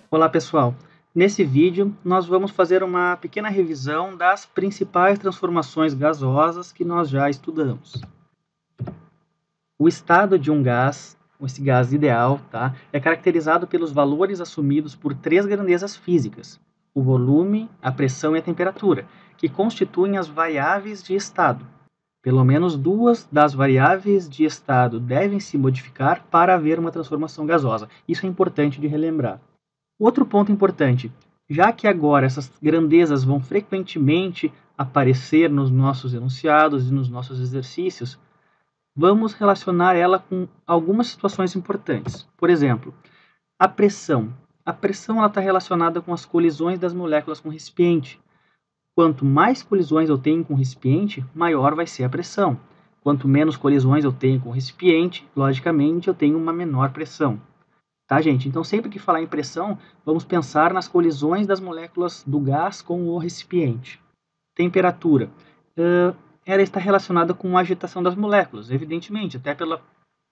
Olá pessoal, nesse vídeo nós vamos fazer uma pequena revisão das principais transformações gasosas que nós já estudamos. O estado de um gás, esse gás ideal, é caracterizado pelos valores assumidos por três grandezas físicas: o volume, a pressão e a temperatura, que constituem as variáveis de estado. Pelo menos duas das variáveis de estado devem se modificar para haver uma transformação gasosa. Isso é importante de relembrar. Outro ponto importante, já que agora essas grandezas vão frequentemente aparecer nos nossos enunciados e nos nossos exercícios, vamos relacionar ela com algumas situações importantes. Por exemplo, a pressão. A pressão está relacionada com as colisões das moléculas com o recipiente. Quanto mais colisões eu tenho com o recipiente, maior vai ser a pressão. Quanto menos colisões eu tenho com o recipiente, logicamente eu tenho uma menor pressão. Tá, gente? Então, sempre que falar em pressão, vamos pensar nas colisões das moléculas do gás com o recipiente. Temperatura. Ela está relacionada com a agitação das moléculas, evidentemente, até pela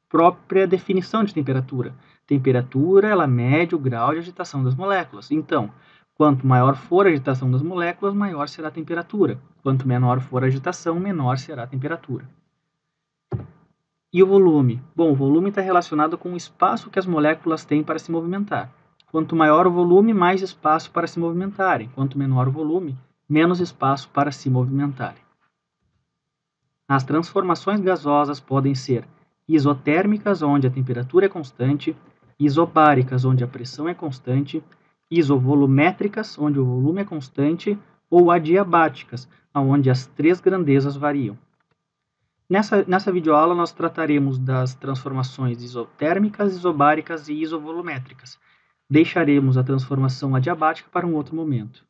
própria definição de temperatura. Temperatura, ela mede o grau de agitação das moléculas. Então, quanto maior for a agitação das moléculas, maior será a temperatura. Quanto menor for a agitação, menor será a temperatura. E o volume? Bom, o volume está relacionado com o espaço que as moléculas têm para se movimentar. Quanto maior o volume, mais espaço para se movimentarem. Quanto menor o volume, menos espaço para se movimentarem. As transformações gasosas podem ser isotérmicas, onde a temperatura é constante, isobáricas, onde a pressão é constante, isovolumétricas, onde o volume é constante, ou adiabáticas, onde as três grandezas variam. Nessa videoaula, nós trataremos das transformações isotérmicas, isobáricas e isovolumétricas. Deixaremos a transformação adiabática para um outro momento.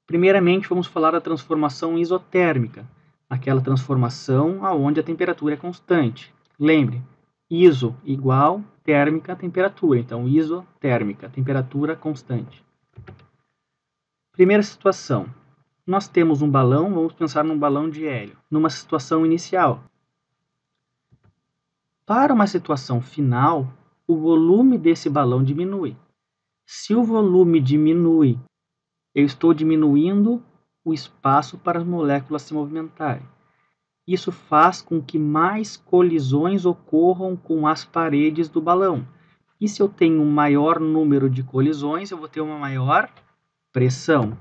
Primeiramente, vamos falar da transformação isotérmica, aquela transformação onde a temperatura é constante. Lembre, iso igual térmica temperatura, então isotérmica, temperatura constante. Primeira situação. Nós temos um balão, vamos pensar num balão de hélio, numa situação inicial. Para uma situação final, o volume desse balão diminui. Se o volume diminui, eu estou diminuindo o espaço para as moléculas se movimentarem. Isso faz com que mais colisões ocorram com as paredes do balão. E se eu tenho um maior número de colisões, eu vou ter uma maior pressão.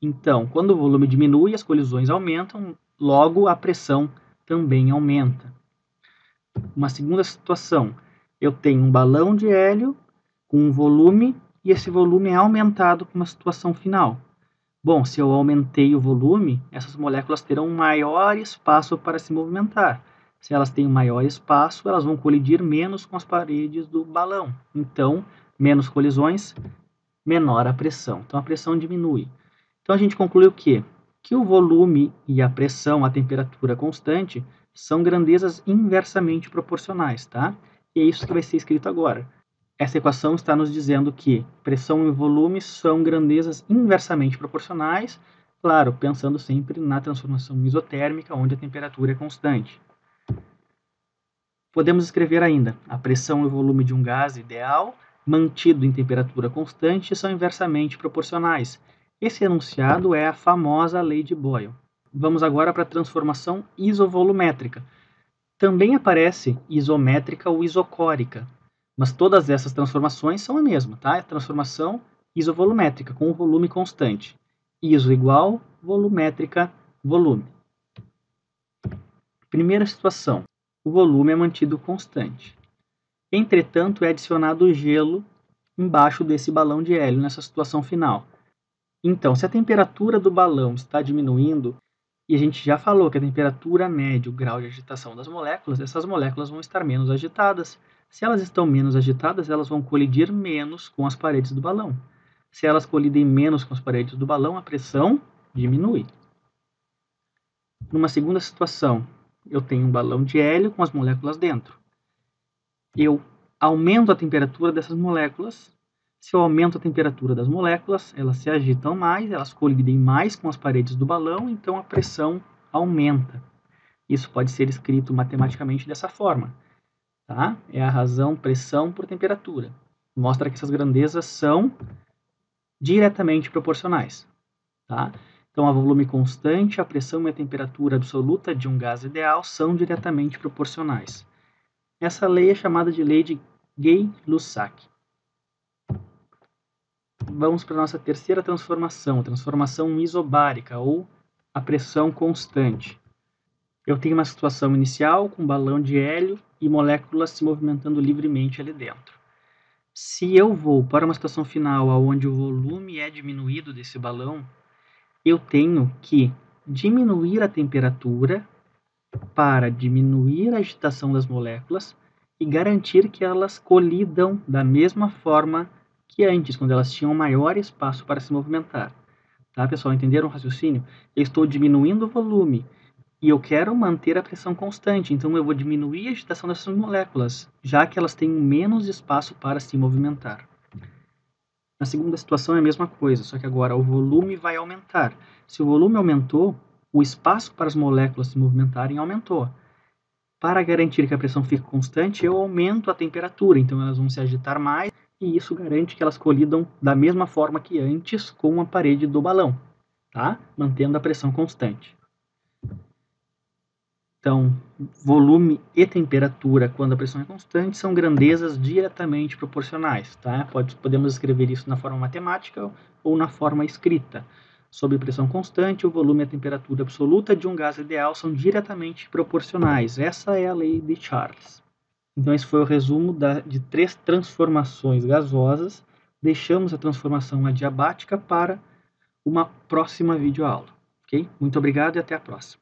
Então, quando o volume diminui, as colisões aumentam, logo a pressão também aumenta. Uma segunda situação, eu tenho um balão de hélio com um volume e esse volume é aumentado com uma situação final. Bom, se eu aumentei o volume, essas moléculas terão um maior espaço para se movimentar. Se elas têm um maior espaço, elas vão colidir menos com as paredes do balão. Então, menos colisões, menor a pressão. Então, a pressão diminui. Então, a gente conclui o quê? Que o volume e a pressão, a temperatura constante, são grandezas inversamente proporcionais, tá? E é isso que vai ser escrito agora. Essa equação está nos dizendo que pressão e volume são grandezas inversamente proporcionais, claro, pensando sempre na transformação isotérmica, onde a temperatura é constante. Podemos escrever ainda, a pressão e o volume de um gás ideal, mantido em temperatura constante, são inversamente proporcionais. Esse enunciado é a famosa lei de Boyle. Vamos agora para a transformação isovolumétrica. Também aparece isométrica ou isocórica, mas todas essas transformações são a mesma, tá? É transformação isovolumétrica, com o volume constante. Iso igual, volumétrica, volume. Primeira situação, o volume é mantido constante. Entretanto, é adicionado gelo embaixo desse balão de hélio nessa situação final. Então, se a temperatura do balão está diminuindo, e a gente já falou que a temperatura mede o grau de agitação das moléculas, essas moléculas vão estar menos agitadas. Se elas estão menos agitadas, elas vão colidir menos com as paredes do balão. Se elas colidem menos com as paredes do balão, a pressão diminui. Numa segunda situação, eu tenho um balão de hélio com as moléculas dentro. Eu aumento a temperatura dessas moléculas. Se eu aumento a temperatura das moléculas, elas se agitam mais, elas colidem mais com as paredes do balão, então a pressão aumenta. Isso pode ser escrito matematicamente dessa forma. Tá? É a razão pressão por temperatura. Mostra que essas grandezas são diretamente proporcionais. Tá? Então, a volume constante, a pressão e a temperatura absoluta de um gás ideal são diretamente proporcionais. Essa lei é chamada de lei de Gay-Lussac. Vamos para a nossa terceira transformação, transformação isobárica, ou a pressão constante. Eu tenho uma situação inicial com um balão de hélio e moléculas se movimentando livremente ali dentro. Se eu vou para uma situação final onde o volume é diminuído desse balão, eu tenho que diminuir a temperatura para diminuir a agitação das moléculas e garantir que elas colidam da mesma forma que antes, quando elas tinham maior espaço para se movimentar. Tá, pessoal? Entenderam o raciocínio? Eu estou diminuindo o volume e eu quero manter a pressão constante, então eu vou diminuir a agitação dessas moléculas, já que elas têm menos espaço para se movimentar. Na segunda situação é a mesma coisa, só que agora o volume vai aumentar. Se o volume aumentou, o espaço para as moléculas se movimentarem aumentou. Para garantir que a pressão fique constante, eu aumento a temperatura, então elas vão se agitar mais, e isso garante que elas colidam da mesma forma que antes com a parede do balão, tá? Mantendo a pressão constante. Então, volume e temperatura, quando a pressão é constante, são grandezas diretamente proporcionais, tá? Podemos escrever isso na forma matemática ou na forma escrita. Sob pressão constante, o volume e a temperatura absoluta de um gás ideal são diretamente proporcionais. Essa é a lei de Charles. Então, esse foi o resumo de 3 transformações gasosas. Deixamos a transformação adiabática para uma próxima videoaula. Ok? Muito obrigado e até a próxima.